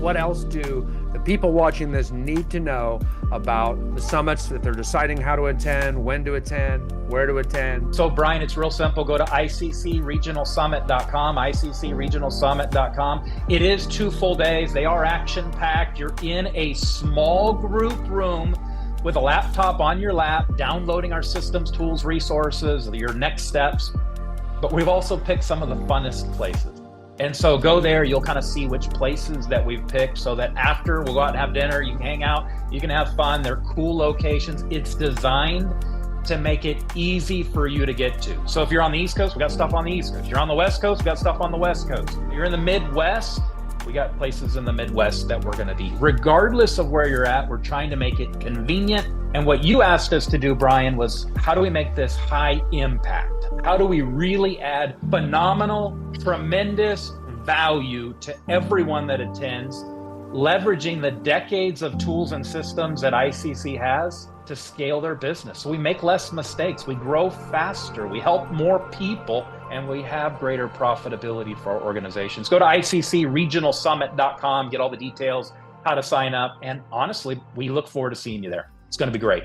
what else do the people watching this need to know about the summits that they're deciding how to attend, when to attend, where to attend? So Brian, it's real simple. Go to ICCRegionalSummit.com, ICCRegionalSummit.com. It is 2 full days. They are action-packed. You're in a small group room with a laptop on your lap, downloading our systems, tools, resources, your next steps. But we've also picked some of the funnest places. And so go there, you'll kind of see which places that we've picked so that after we'll go out and have dinner, you can hang out, you can have fun. They're cool locations. It's designed to make it easy for you to get to. So if you're on the East Coast, we got stuff on the East Coast. You're on the West Coast, we got stuff on the West Coast. If you're in the Midwest, we got places in the Midwest that we're gonna be. Regardless of where you're at, we're trying to make it convenient. And what you asked us to do, Brian, was how do we make this high impact? How do we really add phenomenal, tremendous value to everyone that attends, leveraging the decades of tools and systems that ICC has to scale their business? So we make less mistakes, we grow faster, we help more people, and we have greater profitability for our organizations. Go to ICCRegionalSummit.com, get all the details, how to sign up, and honestly, we look forward to seeing you there. It's going to be great.